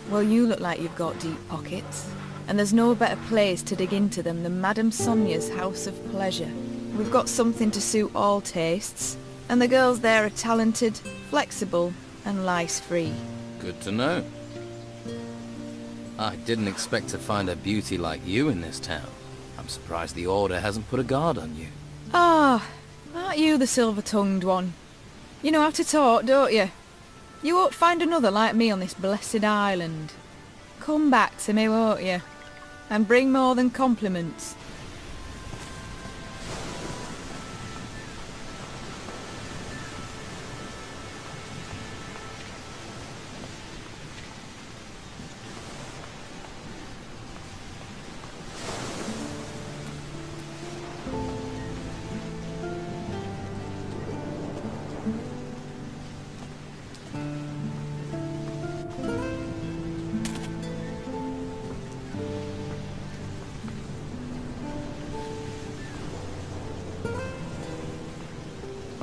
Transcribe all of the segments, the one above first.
Well, you look like you've got deep pockets. And there's no better place to dig into them than Madame Sonia's House of Pleasure. We've got something to suit all tastes, and the girls there are talented, flexible, and lice-free. Good to know. I didn't expect to find a beauty like you in this town. I'm surprised the Order hasn't put a guard on you. Ah, aren't you the silver-tongued one? You know how to talk, don't you? You won't find another like me on this blessed island. Come back to me, won't you? And bring more than compliments.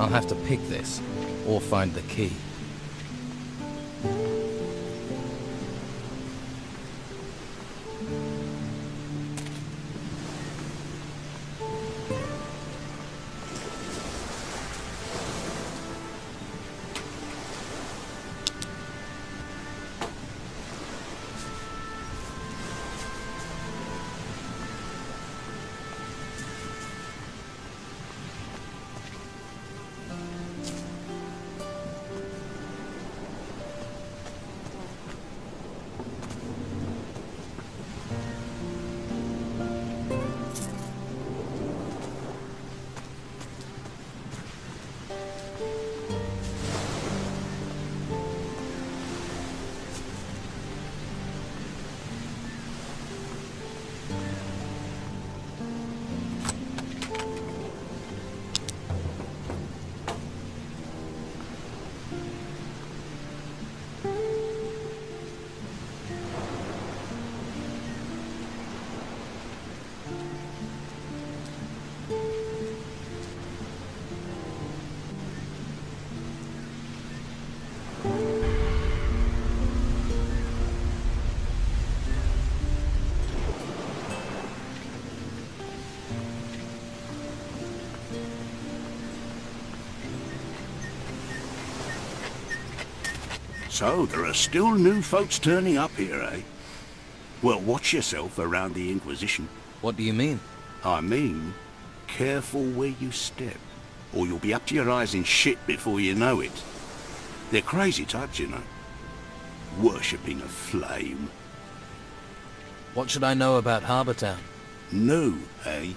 I'll have to pick this, or find the key. So, there are still new folks turning up here, eh? Well, watch yourself around the Inquisition. What do you mean? I mean, careful where you step, or you'll be up to your eyes in shit before you know it. They're crazy types, you know. Worshipping a flame. What should I know about Harbour Town? No, eh?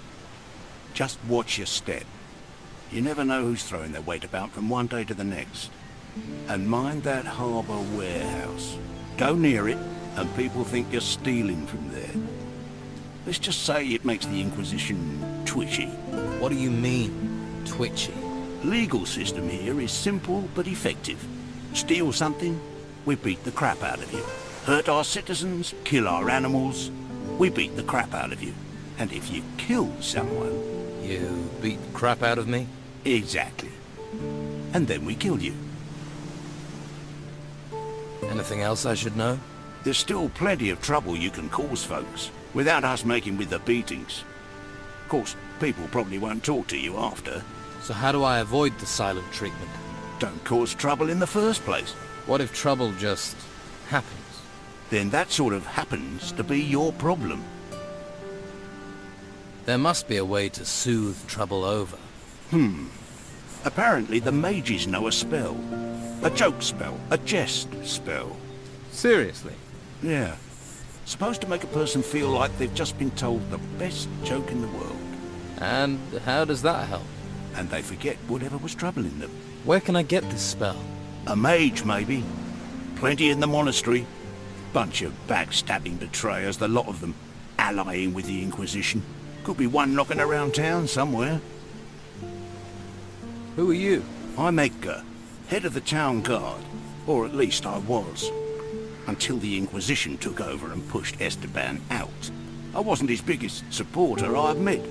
Just watch your step. You never know who's throwing their weight about from one day to the next. And mind that harbour warehouse. Go near it, and people think you're stealing from there. Let's just say it makes the Inquisition twitchy. What do you mean, twitchy? Legal system here is simple but effective. Steal something, we beat the crap out of you. Hurt our citizens, kill our animals, we beat the crap out of you. And if you kill someone... You beat the crap out of me? Exactly. And then we kill you. Anything else I should know? There's still plenty of trouble you can cause folks, without us making with the beatings. Of course, people probably won't talk to you after. So how do I avoid the silent treatment? Don't cause trouble in the first place. What if trouble just happens? Then that sort of happens to be your problem. There must be a way to soothe trouble over. Apparently the mages know a spell. A joke spell, a jest spell. Seriously? Yeah. Supposed to make a person feel like they've just been told the best joke in the world. And how does that help? And they forget whatever was troubling them. Where can I get this spell? A mage, maybe. Plenty in the monastery. Bunch of backstabbing betrayers, the lot of them. Allying with the Inquisition. Could be one knocking around town somewhere. Who are you? I'm Edgar, head of the town guard. Or at least I was. Until the Inquisition took over and pushed Esteban out. I wasn't his biggest supporter, I admit.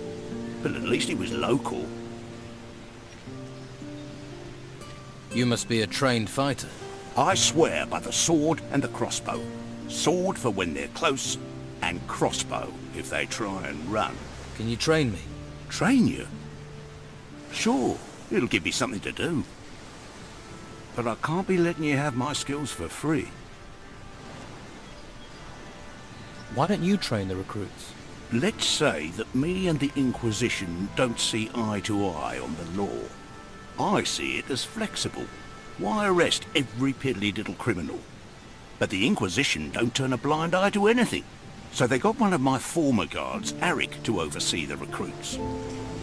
But at least he was local. You must be a trained fighter. I swear by the sword and the crossbow. Sword for when they're close, and crossbow if they try and run. Can you train me? Train you? Sure, it'll give me something to do. But I can't be letting you have my skills for free. Why don't you train the recruits? Let's say that me and the Inquisition don't see eye to eye on the law. I see it as flexible. Why arrest every piddly little criminal? But the Inquisition don't turn a blind eye to anything. So they got one of my former guards, Arik, to oversee the recruits.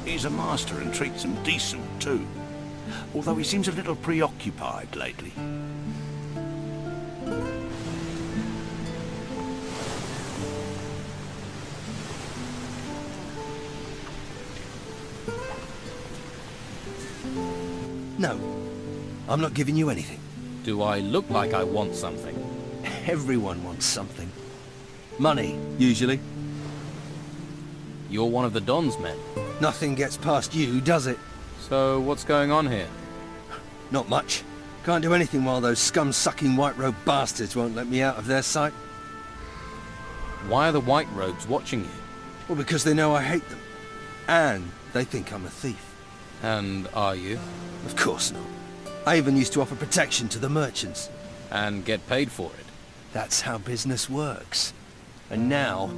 He's a master and treats them decent too. Although he seems a little preoccupied lately. No, I'm not giving you anything. Do I look like I want something? Everyone wants something. Money, usually. You're one of the Don's men. Nothing gets past you, does it? So what's going on here? Not much. Can't do anything while those scum-sucking white-robed bastards won't let me out of their sight. Why are the white robes watching you? Well, because they know I hate them. And they think I'm a thief. And are you? Of course not. I even used to offer protection to the merchants. And get paid for it? That's how business works. And now,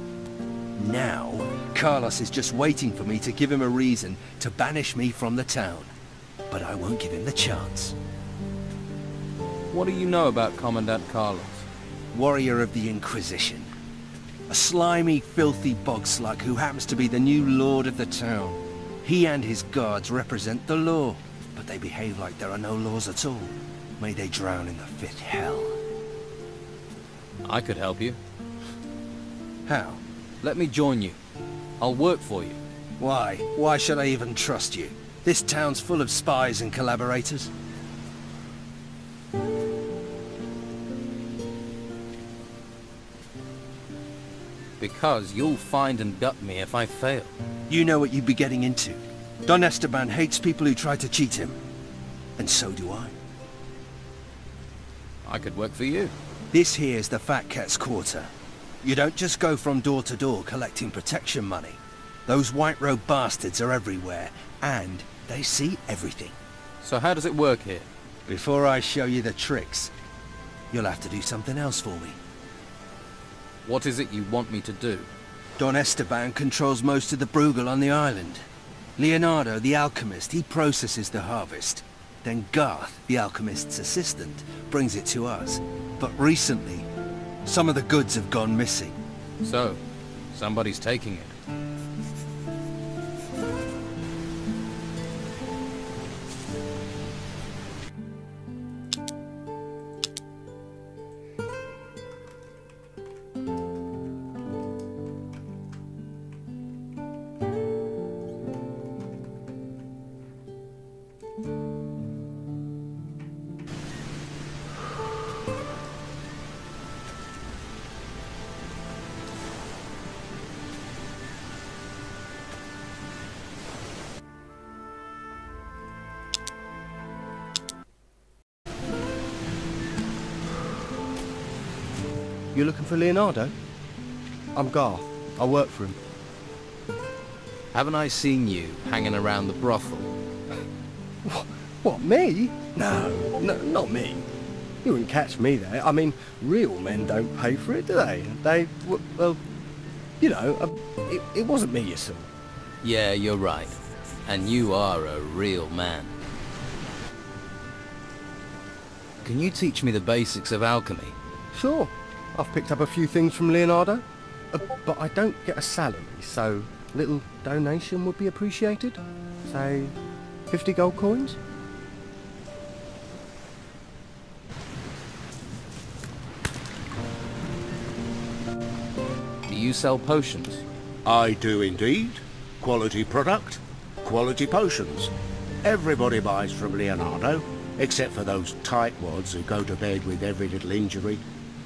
Carlos is just waiting for me to give him a reason to banish me from the town. But I won't give him the chance. What do you know about Commandant Carlos? Warrior of the Inquisition. A slimy, filthy bog slug who happens to be the new lord of the town. He and his guards represent the law, but they behave like there are no laws at all. May they drown in the fifth hell. I could help you. How? Let me join you. I'll work for you. Why? Why should I even trust you? This town's full of spies and collaborators. Because you'll find and gut me if I fail. You know what you'd be getting into. Don Esteban hates people who try to cheat him. And so do I. I could work for you. This here's the Fat Cat's Quarter. You don't just go from door to door collecting protection money. Those white-robed bastards are everywhere, and they see everything. So how does it work here? Before I show you the tricks, you'll have to do something else for me. What is it you want me to do? Don Esteban controls most of the Bruegel on the island. Leonardo, the alchemist, he processes the harvest. Then Garth, the alchemist's assistant, brings it to us. But recently, some of the goods have gone missing. So, somebody's taking it. You looking for Leonardo? I'm Garth. I work for him. Haven't I seen you hanging around the brothel? What, me? No, not me. You wouldn't catch me there. I mean, real men don't pay for it, do they? Well, you know, it wasn't me you saw. Yeah, you're right. And you are a real man. Can you teach me the basics of alchemy? Sure. I've picked up a few things from Leonardo, but I don't get a salary, so a little donation would be appreciated. Say, 50 gold coins? Do you sell potions? I do indeed. Quality product, quality potions. Everybody buys from Leonardo, except for those tightwads who go to bed with every little injury.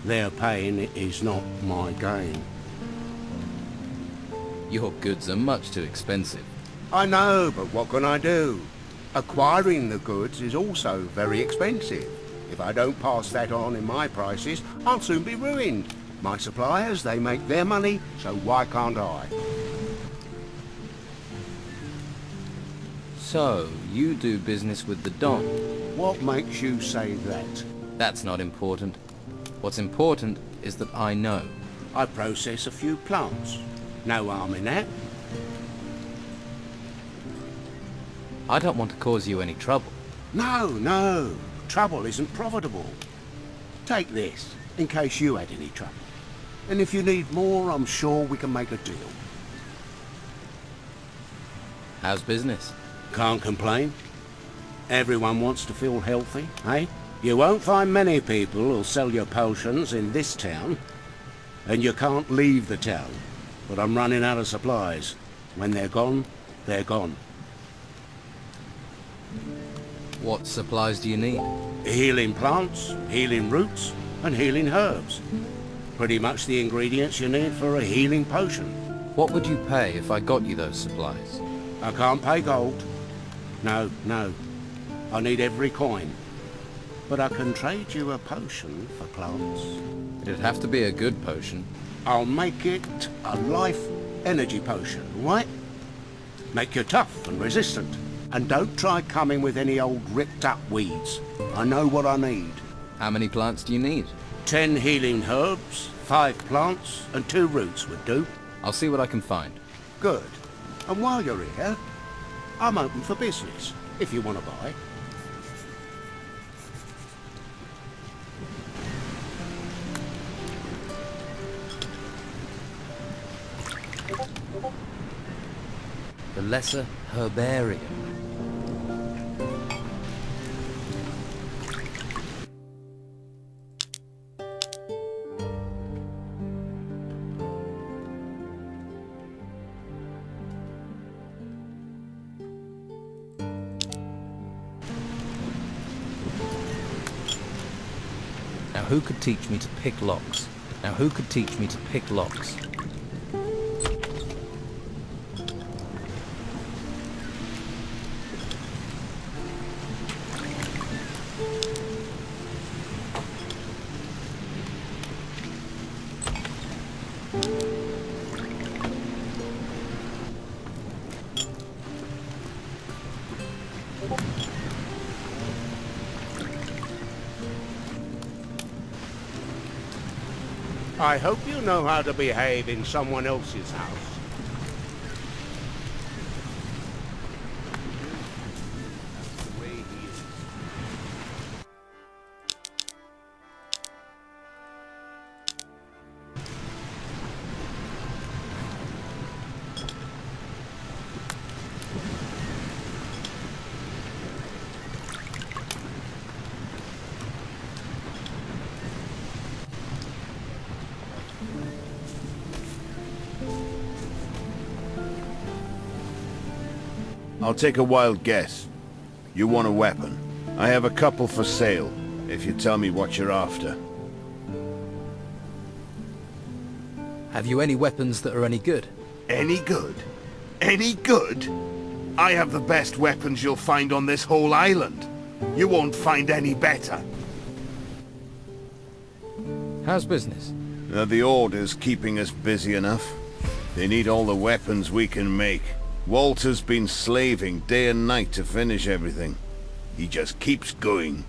Their pain is not my gain. Your goods are much too expensive. I know, but what can I do? Acquiring the goods is also very expensive. If I don't pass that on in my prices, I'll soon be ruined. My suppliers, they make their money, so why can't I? So, you do business with the Don? What makes you say that? That's not important. What's important is that I know. I process a few plants. No harm in that. I don't want to cause you any trouble. No, no. Trouble isn't profitable. Take this, in case you had any trouble. And if you need more, I'm sure we can make a deal. How's business? Can't complain. Everyone wants to feel healthy, eh? You won't find many people who'll sell your potions in this town. And you can't leave the town. But I'm running out of supplies. When they're gone, they're gone. What supplies do you need? Healing plants, healing roots, and healing herbs. Pretty much the ingredients you need for a healing potion. What would you pay if I got you those supplies? I can't pay gold. No, no. I need every coin. But I can trade you a potion for plants. It'd have to be a good potion. I'll make it a life energy potion, right? Make you tough and resistant. And don't try coming with any old ripped up weeds. I know what I need. How many plants do you need? 10 healing herbs, 5 plants, and 2 roots would do. I'll see what I can find. Good. And while you're here, I'm open for business, if you want to buy. The Lesser Herbarium. Now who could teach me to pick locks? Now who could teach me to pick locks? I hope you know how to behave in someone else's house. That's the way he is. I'll take a wild guess. You want a weapon. I have a couple for sale, if you tell me what you're after. Have you any weapons that are any good? Any good? Any good? I have the best weapons you'll find on this whole island. You won't find any better. How's business? The Order's keeping us busy enough. They need all the weapons we can make. Walter's been slaving day and night to finish everything. He just keeps going.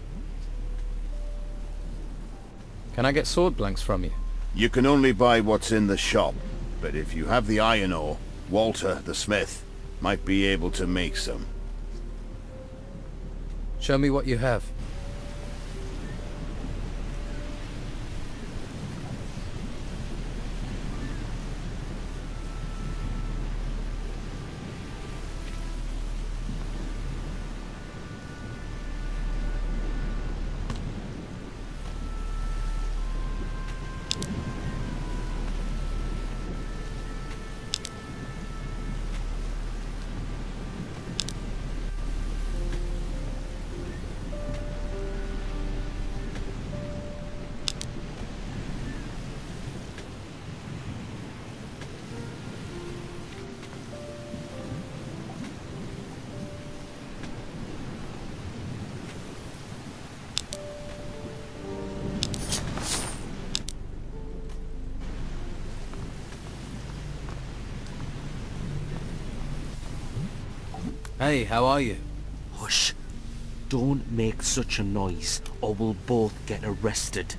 Can I get sword blanks from you? You can only buy what's in the shop, but if you have the iron ore, Walter, the smith, might be able to make some. Show me what you have. Hey, how are you? Hush. Don't make such a noise, or we'll both get arrested.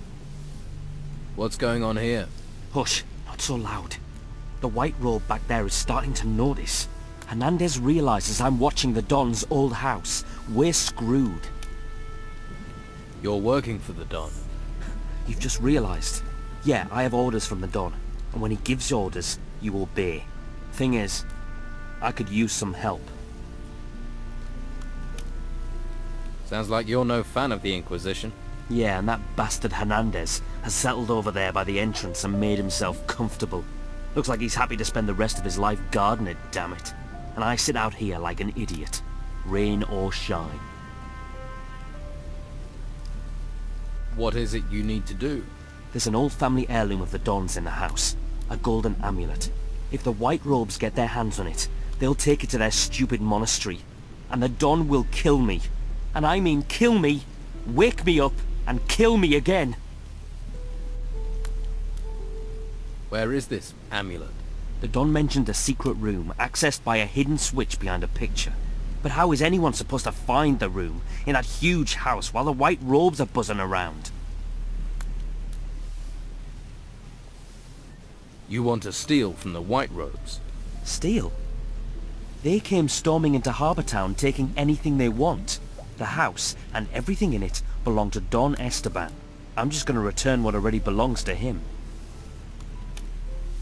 What's going on here? Hush, not so loud. The white robe back there is starting to notice. Hernandez realizes I'm watching the Don's old house. We're screwed. You're working for the Don. You've just realized. Yeah, I have orders from the Don. And when he gives orders, you obey. Thing is, I could use some help. Sounds like you're no fan of the Inquisition. Yeah, and that bastard Hernandez has settled over there by the entrance and made himself comfortable. Looks like he's happy to spend the rest of his life guarding it, damn it. And I sit out here like an idiot. Rain or shine. What is it you need to do? There's an old family heirloom of the Dons in the house. A golden amulet. If the white robes get their hands on it, they'll take it to their stupid monastery. And the Don will kill me. And I mean kill me, wake me up, and kill me again. Where is this amulet? The Don mentioned a secret room, accessed by a hidden switch behind a picture. But how is anyone supposed to find the room in that huge house while the white robes are buzzing around? You want to steal from the white robes? Steal? They came storming into Harbour Town taking anything they want. The house and everything in it belong to Don Esteban. I'm just going to return what already belongs to him.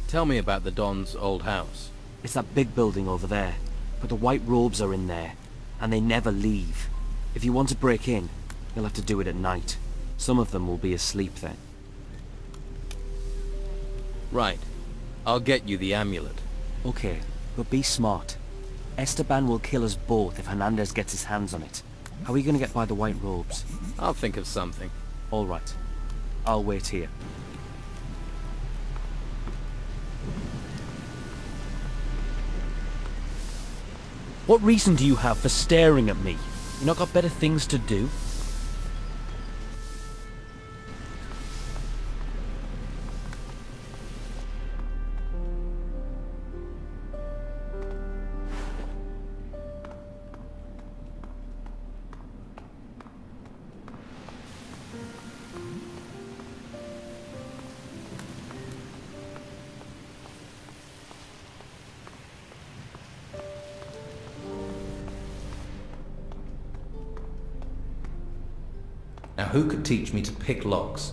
Tell me about the Don's old house. It's that big building over there, but the white robes are in there, and they never leave. If you want to break in, you'll have to do it at night. Some of them will be asleep then. Right. I'll get you the amulet. Okay, but be smart. Esteban will kill us both if Hernandez gets his hands on it. How are you going to get by the white robes? I'll think of something. All right. I'll wait here. What reason do you have for staring at me? You not got better things to do? Now who could teach me to pick locks?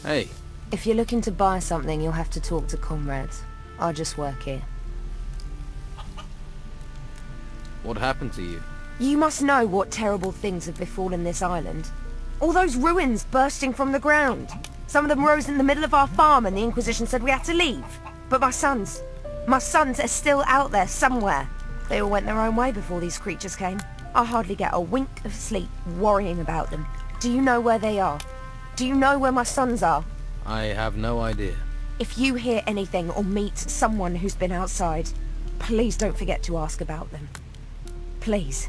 Hey. If you're looking to buy something, you'll have to talk to comrades. I just work here. What happened to you? You must know what terrible things have befallen this island. All those ruins bursting from the ground. Some of them rose in the middle of our farm and the Inquisition said we had to leave. But my sons are still out there somewhere. They all went their own way before these creatures came. I hardly get a wink of sleep worrying about them. Do you know where they are? Do you know where my sons are? I have no idea. If you hear anything or meet someone who's been outside, please don't forget to ask about them. Please.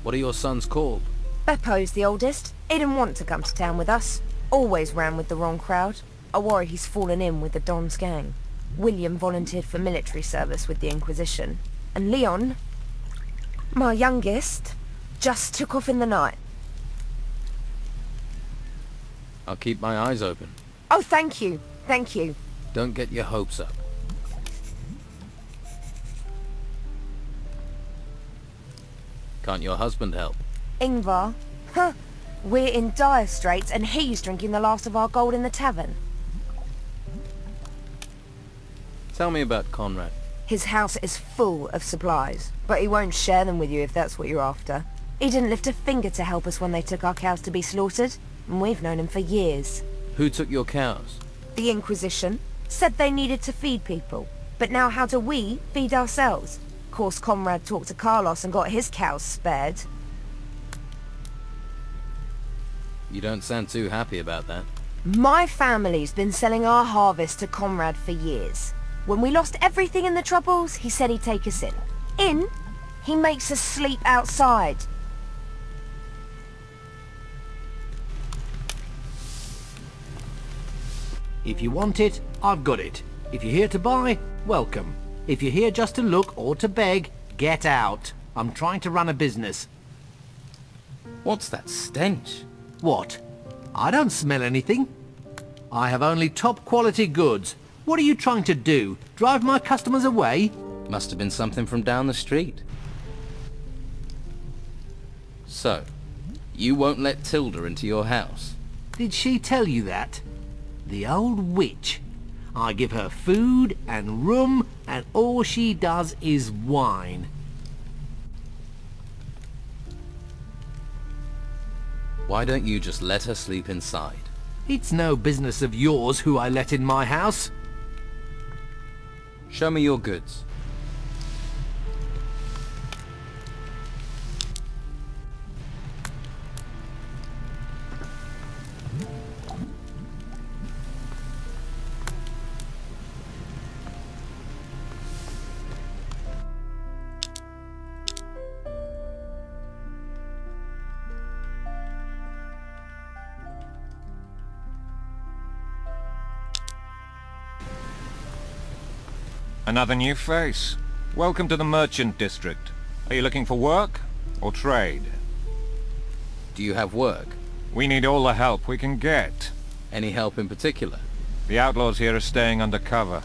What are your sons called? Beppo's the oldest. He didn't want to come to town with us. Always ran with the wrong crowd. I worry he's fallen in with the Don's gang. William volunteered for military service with the Inquisition. And Leon, my youngest, just took off in the night. I'll keep my eyes open. Oh, thank you. Thank you. Don't get your hopes up. Can't your husband help? Ingvar? Huh. We're in dire straits and he's drinking the last of our gold in the tavern. Tell me about Conrad. His house is full of supplies, but he won't share them with you if that's what you're after. He didn't lift a finger to help us when they took our cows to be slaughtered, and we've known him for years. Who took your cows? The Inquisition said they needed to feed people, but now how do we feed ourselves? Of course, Conrad talked to Carlos and got his cows spared. You don't sound too happy about that. My family's been selling our harvest to Conrad for years. When we lost everything in the Troubles, he said he'd take us in. In? He makes us sleep outside. If you want it, I've got it. If you're here to buy, welcome. If you're here just to look or to beg, get out. I'm trying to run a business. What's that stench? What? I don't smell anything. I have only top quality goods. What are you trying to do? Drive my customers away? Must have been something from down the street. So, you won't let Tilda into your house? Did she tell you that? The old witch. I give her food and room, and all she does is whine. Why don't you just let her sleep inside? It's no business of yours who I let in my house. Show me your goods. Another new face. Welcome to the Merchant District. Are you looking for work or trade? Do you have work? We need all the help we can get. Any help in particular? The outlaws here are staying under cover,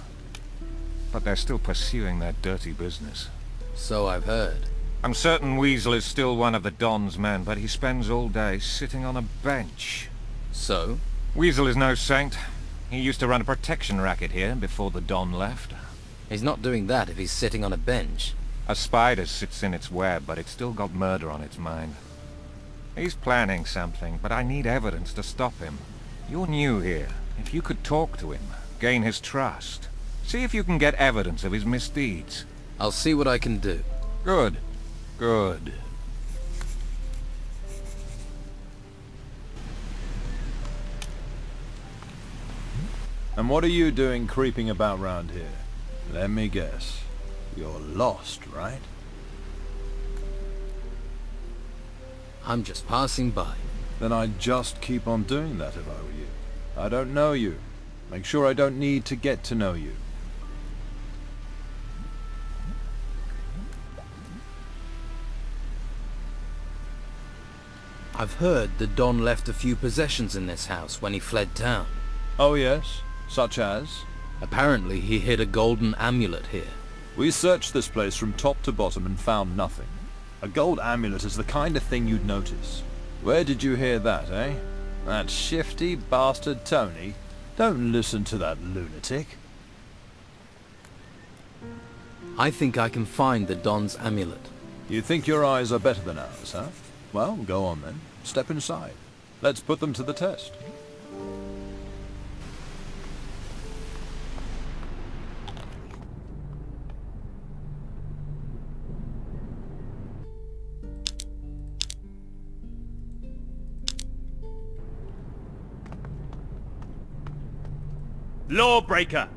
but they're still pursuing their dirty business. So I've heard. I'm certain Weasel is still one of the Don's men, but he spends all day sitting on a bench. So? Weasel is no saint. He used to run a protection racket here before the Don left. He's not doing that if he's sitting on a bench. A spider sits in its web, but it's still got murder on its mind. He's planning something, but I need evidence to stop him. You're new here. If you could talk to him, gain his trust, see if you can get evidence of his misdeeds. I'll see what I can do. Good. Good. And what are you doing creeping about round here? Let me guess. You're lost, right? I'm just passing by. Then I'd just keep on doing that if I were you. I don't know you. Make sure I don't need to get to know you. I've heard the Don left a few possessions in this house when he fled town. Oh yes? Such as? Apparently he hid a golden amulet here. We searched this place from top to bottom and found nothing. A gold amulet is the kind of thing you'd notice. Where did you hear that, eh? That shifty bastard Tony? Don't listen to that lunatic. I think I can find the Don's amulet. You think your eyes are better than ours, huh? Well, go on then. Step inside. Let's put them to the test. Lawbreaker!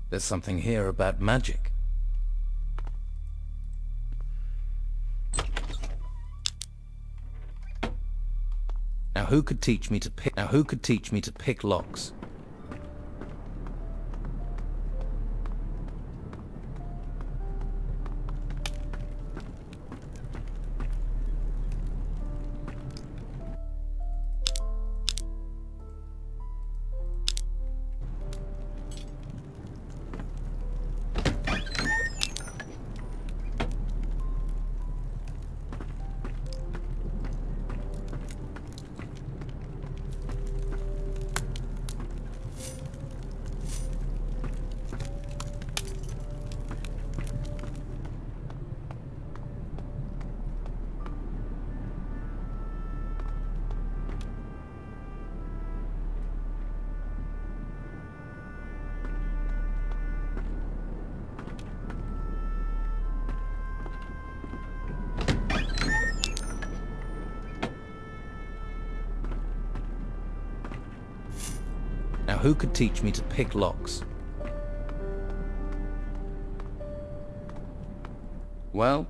There's something here about magic. who could teach me to pick locks? Now who could teach me to pick locks? Well,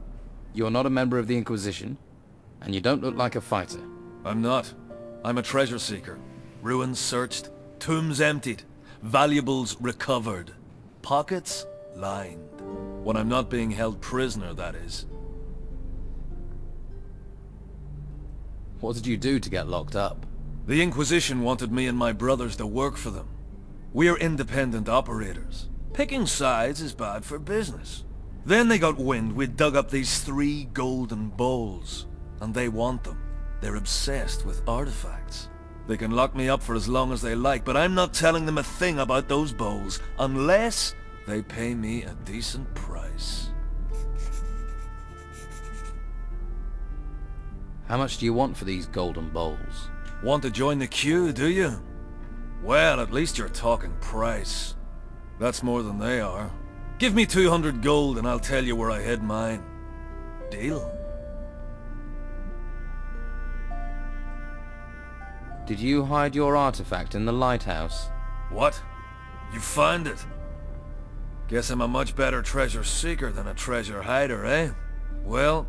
you're not a member of the Inquisition, and you don't look like a fighter. I'm not. I'm a treasure seeker. Ruins searched, tombs emptied, valuables recovered, pockets lined. When I'm not being held prisoner, that is. What did you do to get locked up? The Inquisition wanted me and my brothers to work for them. We're independent operators. Picking sides is bad for business. Then they got wind we'd dug up these 3 golden bowls, and they want them. They're obsessed with artifacts. They can lock me up for as long as they like, but I'm not telling them a thing about those bowls, unless they pay me a decent price. How much do you want for these golden bowls? Want to join the queue, do you? Well, at least you're talking price. That's more than they are. Give me 200 gold and I'll tell you where I hid mine. Deal? Did you hide your artifact in the lighthouse? What? You found it? Guess I'm a much better treasure seeker than a treasure hider, eh? Well,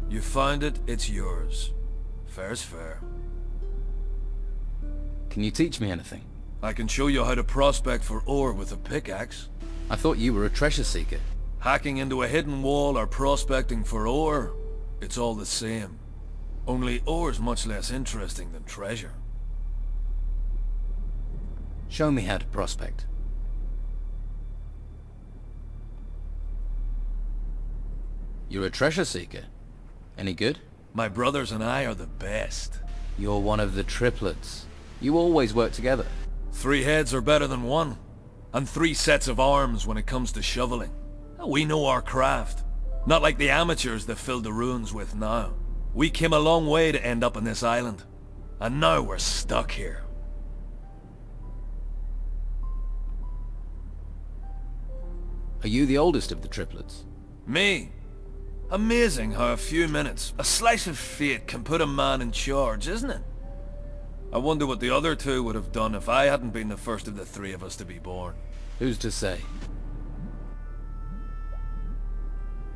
you found it, it's yours. Fair's fair. Can you teach me anything? I can show you how to prospect for ore with a pickaxe. I thought you were a treasure seeker. Hacking into a hidden wall or prospecting for ore, it's all the same. Only ore's much less interesting than treasure. Show me how to prospect. You're a treasure seeker. Any good? My brothers and I are the best. You're one of the triplets. You always work together. 3 heads are better than 1. And 3 sets of arms when it comes to shoveling. We know our craft. Not like the amateurs that filled the ruins with now. We came a long way to end up on this island. And now we're stuck here. Are you the oldest of the triplets? Me? Amazing how a few minutes, a slice of fate can put a man in charge, isn't it? I wonder what the other 2 would have done if I hadn't been the first of the 3 of us to be born. Who's to say?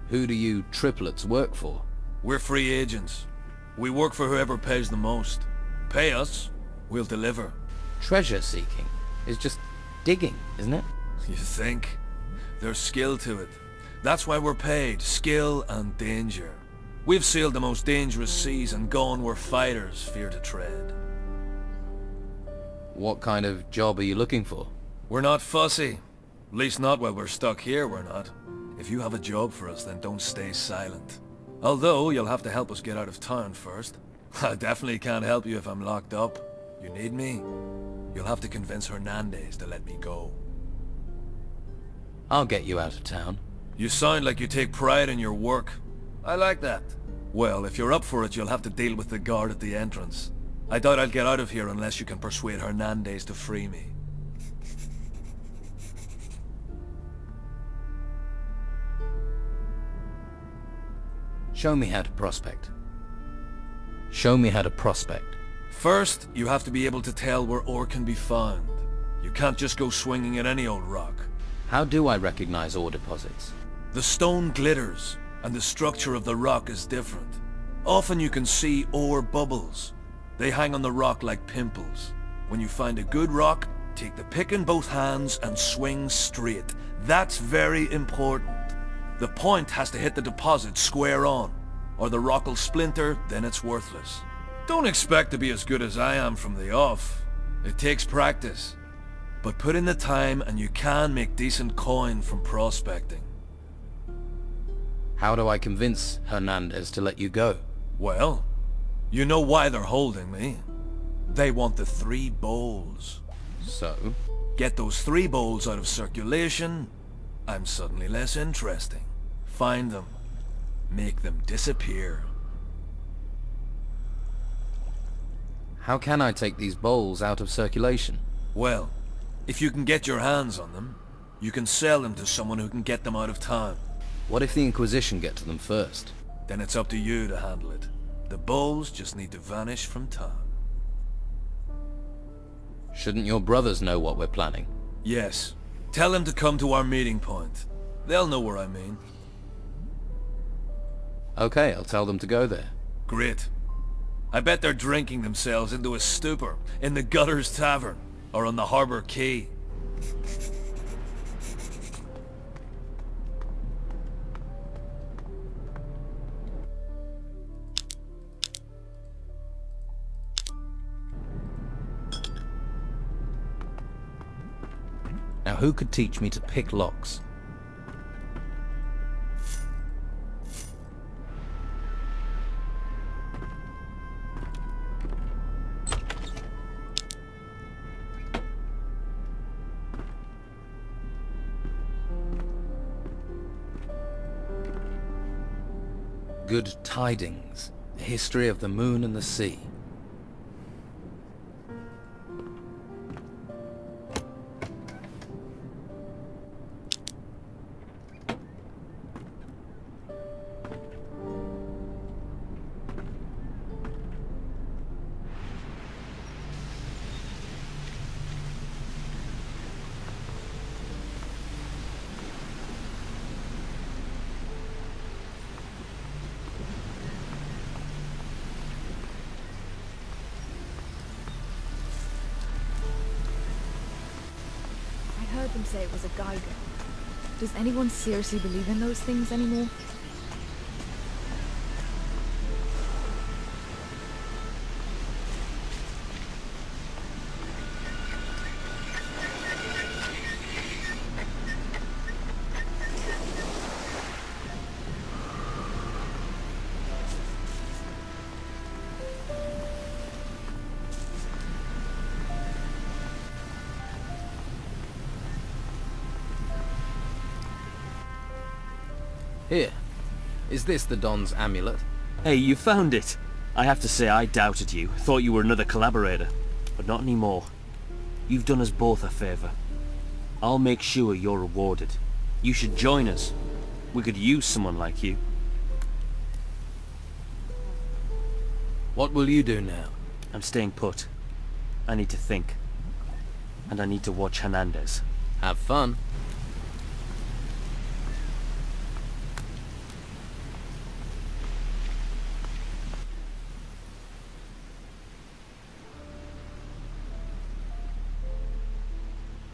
Who do you triplets work for? We're free agents. We work for whoever pays the most. Pay us, we'll deliver. Treasure seeking is just digging, isn't it? You think? There's skill to it. That's why we're paid. Skill and danger. We've sailed the most dangerous seas and gone where fighters fear to tread. What kind of job are you looking for? We're not fussy. At least not while we're stuck here, we're not. If you have a job for us, then don't stay silent. Although, you'll have to help us get out of town first. I definitely can't help you if I'm locked up. You need me? You'll have to convince Hernandez to let me go. I'll get you out of town. You sound like you take pride in your work. I like that. Well, if you're up for it, you'll have to deal with the guard at the entrance. I doubt I'll get out of here unless you can persuade Hernandez to free me. Show me how to prospect. Show me how to prospect. First, you have to be able to tell where ore can be found. You can't just go swinging at any old rock. How do I recognize ore deposits? The stone glitters, and the structure of the rock is different. Often you can see ore bubbles. They hang on the rock like pimples. When you find a good rock, take the pick in both hands and swing straight. That's very important. The point has to hit the deposit square on, or the rock will splinter, then it's worthless. Don't expect to be as good as I am from the off. It takes practice. But put in the time and you can make decent coin from prospecting. How do I convince Hernandez to let you go? Well, you know why they're holding me. They want the 3 bowls. So? Get those 3 bowls out of circulation, I'm suddenly less interesting. Find them. Make them disappear. How can I take these bowls out of circulation? Well, if you can get your hands on them, you can sell them to someone who can get them out of town. What if the Inquisition get to them first? Then it's up to you to handle it. The bowls just need to vanish from town. Shouldn't your brothers know what we're planning? Yes. Tell them to come to our meeting point. They'll know where I mean. Okay, I'll tell them to go there. Great. I bet they're drinking themselves into a stupor in the Gutters Tavern or on the Harbour Quay. Now who could teach me to pick locks? Good Tidings. The history of the moon and the sea. I heard them say it was a Geiger. Does anyone seriously believe in those things anymore? Here. Is this the Don's amulet? Hey, you found it! I have to say I doubted you, thought you were another collaborator. But not anymore. You've done us both a favor. I'll make sure you're rewarded. You should join us. We could use someone like you. What will you do now? I'm staying put. I need to think. And I need to watch Hernandez. Have fun.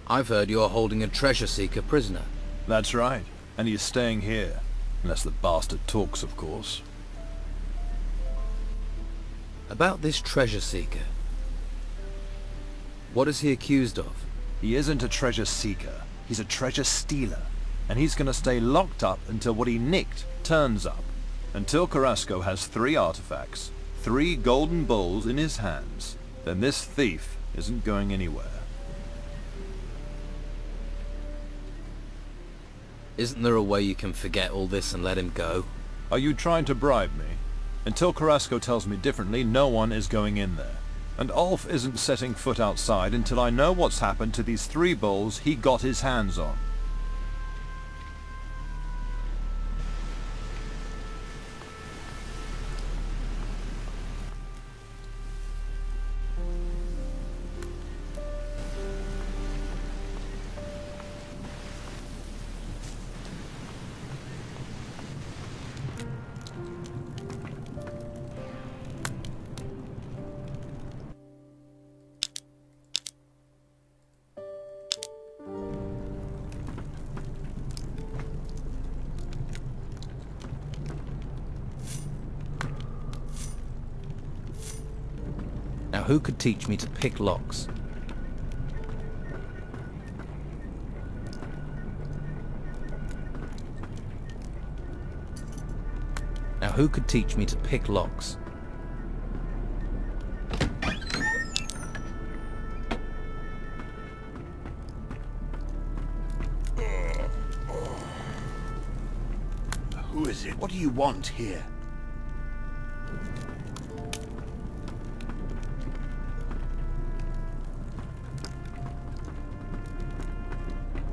I've heard you're holding a treasure seeker prisoner. That's right. And he's staying here. Unless the bastard talks, of course. About this treasure seeker. What is he accused of? He isn't a treasure seeker. He's a treasure stealer. And he's gonna stay locked up until what he nicked turns up. Until Carrasco has 3 artifacts, 3 golden bowls in his hands, then this thief isn't going anywhere. Isn't there a way you can forget all this and let him go? Are you trying to bribe me? Until Carrasco tells me differently, no one is going in there. And Ulf isn't setting foot outside until I know what's happened to these 3 bowls he got his hands on. who could teach me to pick locks? Now who could teach me to pick locks? Who is it? What do you want here?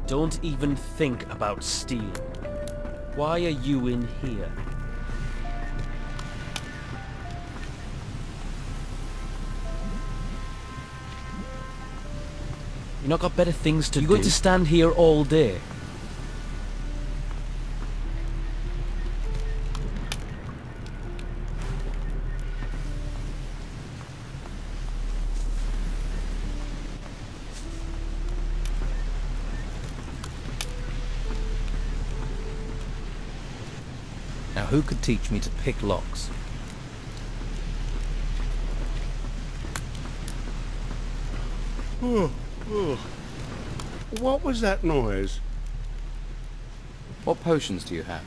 Don't even think about stealing. Why are you in here? You not got better things to do? You're going to stand here all day? Now who could teach me to pick locks? What was that noise? What potions do you have?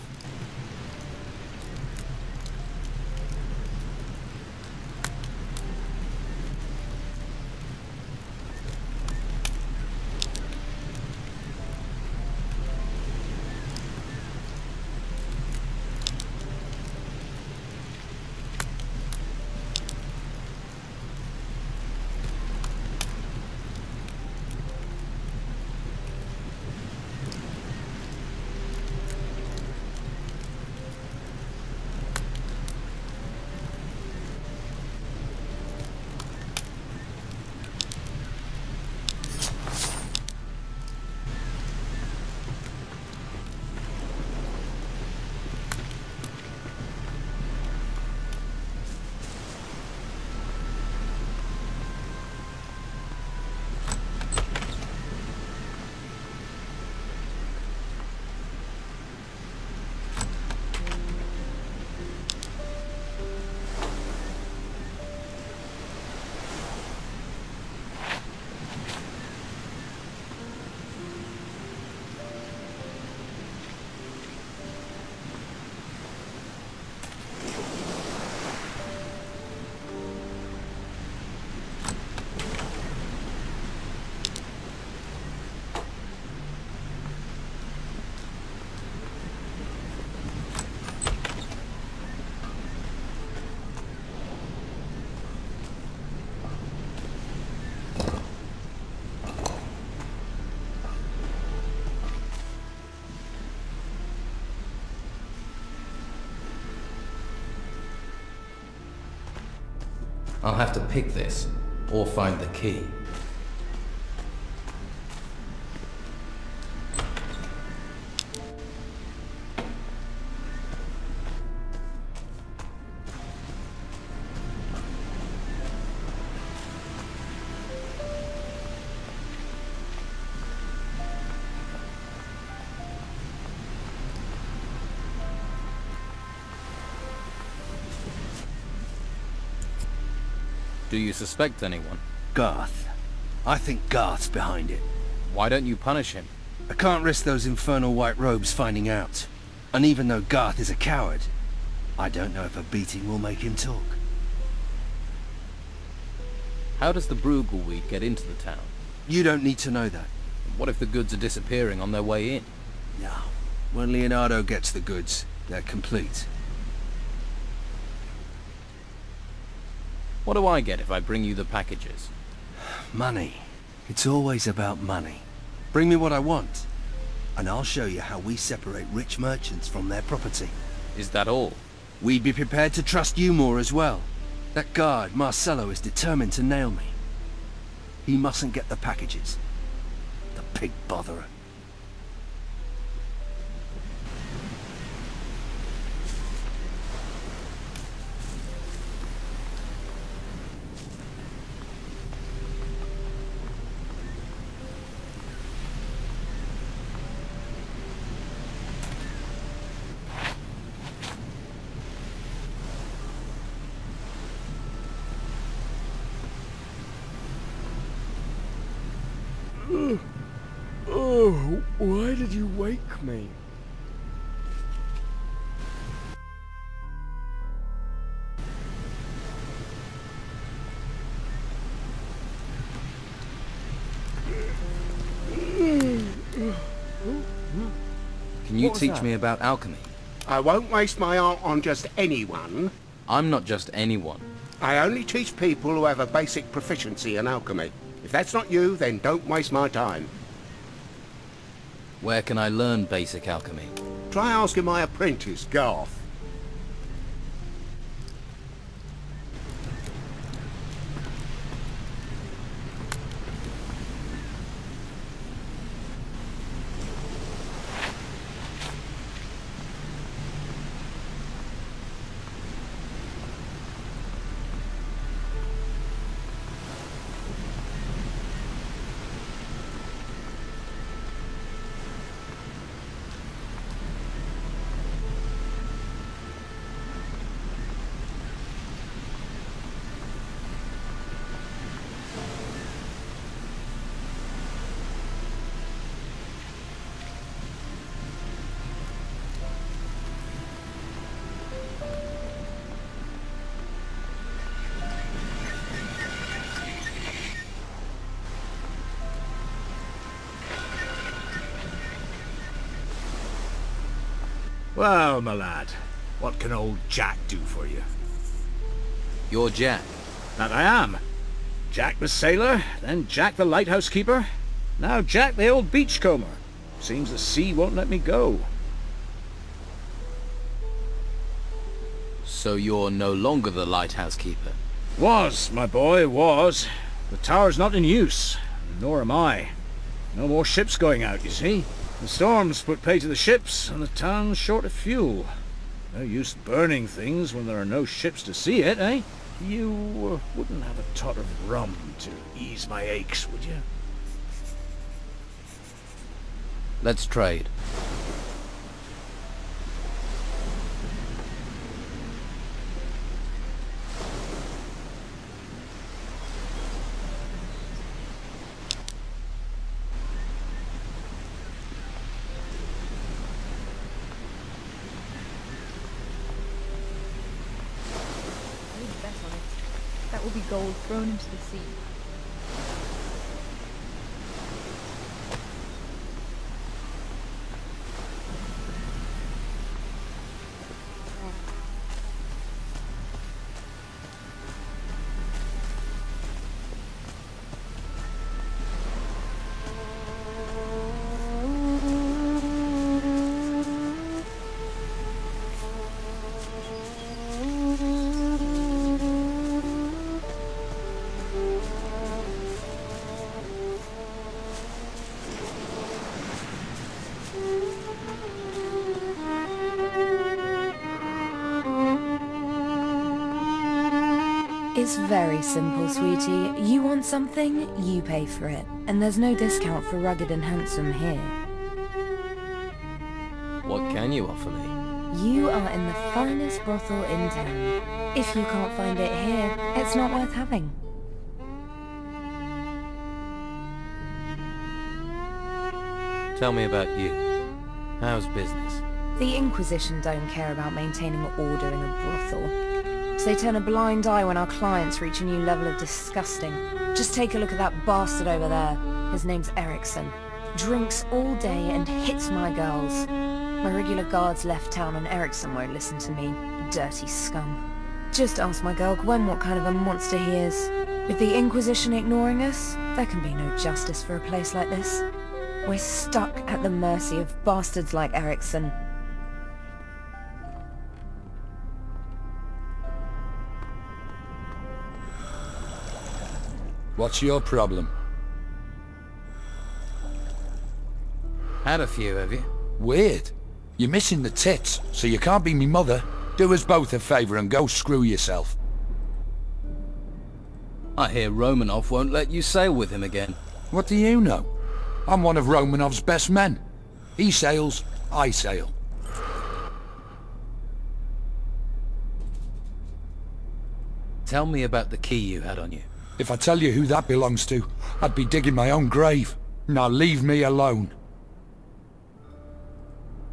I'll have to pick this, or find the key. Do you suspect anyone? Garth. I think Garth's behind it. Why don't you punish him? I can't risk those infernal white robes finding out. And even though Garth is a coward, I don't know if a beating will make him talk. How does the Brugelweed get into the town? You don't need to know that. What if the goods are disappearing on their way in? No. When Leonardo gets the goods, they're complete. What do I get if I bring you the packages? Money. It's always about money. Bring me what I want, and I'll show you how we separate rich merchants from their property. Is that all? We'd be prepared to trust you more as well. That guard, Marcello, is determined to nail me. He mustn't get the packages. The pig botherer. did you wake me? Can you teach me about alchemy? I won't waste my art on just anyone. I'm not just anyone. I only teach people who have a basic proficiency in alchemy. If that's not you, then don't waste my time. Where can I learn basic alchemy? Try asking my apprentice, Garth. Well, my lad, what can old Jack do for you? You're Jack. That I am. Jack the sailor, then Jack the lighthouse keeper, now Jack the old beachcomber. Seems the sea won't let me go. So you're no longer the lighthouse keeper? Was, my boy, was. The tower's not in use, nor am I. No more ships going out, you see. The storms put pay to the ships, and the town's short of fuel. No use burning things when there are no ships to see it, eh? You wouldn't have a tot of rum to ease my aches, would you? Let's trade. That will be gold thrown into the sea. It's very simple, sweetie. You want something, you pay for it. And there's no discount for rugged and handsome here. What can you offer me? You are in the finest brothel in town. If you can't find it here, it's not worth having. Tell me about you. How's business? The Inquisition don't care about maintaining order in a brothel. So they turn a blind eye when our clients reach a new level of disgusting. Just take a look at that bastard over there. His name's Erickson. Drinks all day and hits my girls. My regular guards left town and Erickson won't listen to me. Dirty scum. Just ask my girl Gwen what kind of a monster he is. With the Inquisition ignoring us, there can be no justice for a place like this. We're stuck at the mercy of bastards like Erickson. What's your problem? Had a few, have you? Weird. You're missing the tits, so you can't be me mother. Do us both a favour and go screw yourself. I hear Romanov won't let you sail with him again. What do you know? I'm one of Romanov's best men. He sails, I sail. Tell me about the key you had on you. If I tell you who that belongs to, I'd be digging my own grave. Now leave me alone.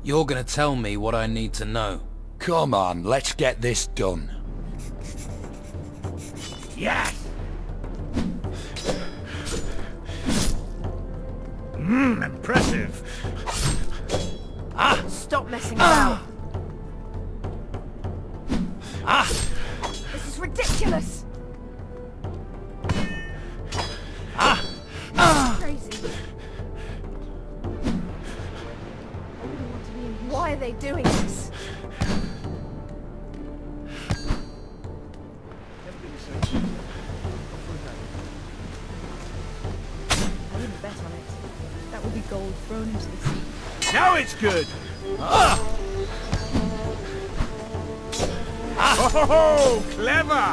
You're gonna tell me what I need to know. Come on, let's get this done. Yes! Impressive. Stop messing about. This is ridiculous. Crazy. Why are they doing this? I wouldn't bet on it. That would be gold thrown into the sea. Now it's good. Oh, clever!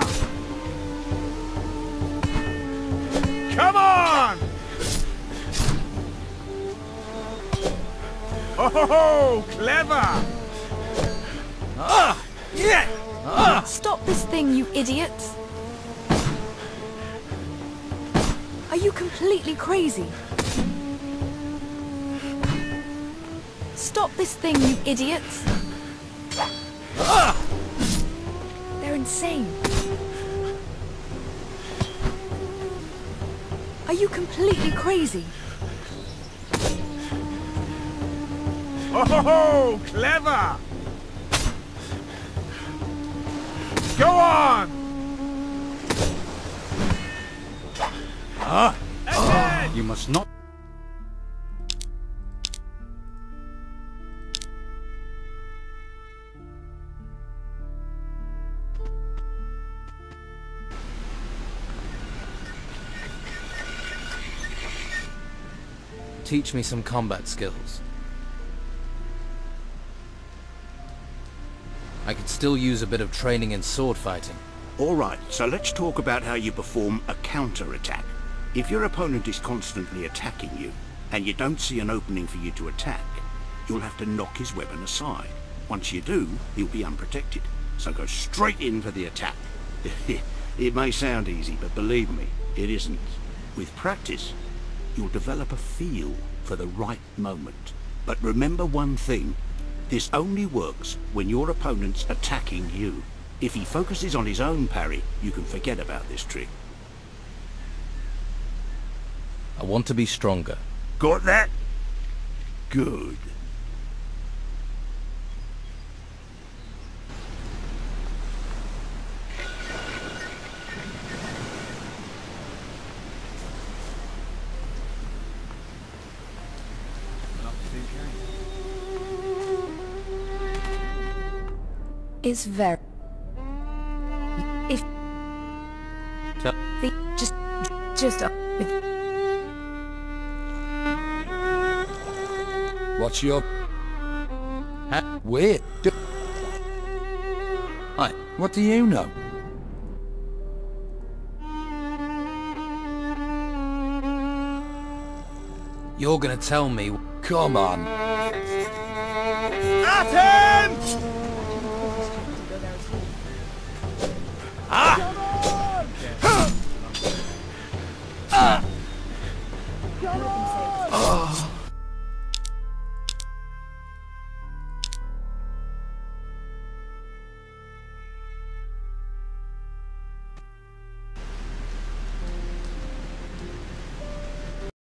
Come on! Oh, clever! Yeah! Stop this thing, you idiots! Are you completely crazy? Stop this thing, you idiots! They're insane. Are you completely crazy? Oh, clever! Go on! You must not... Teach me some combat skills. I could still use a bit of training in sword fighting. Alright, so let's talk about how you perform a counter-attack. If your opponent is constantly attacking you, and you don't see an opening for you to attack, you'll have to knock his weapon aside. Once you do, he'll be unprotected. So go straight in for the attack. It may sound easy, but believe me, it isn't. With practice, you'll develop a feel for the right moment. But remember one thing, this only works when your opponent's attacking you. If he focuses on his own parry, you can forget about this trick. I want to be stronger. Got that? Good. It's very... If... Just... What's your... Wait. Hi, what do you know? You're gonna tell me... Come on. At him!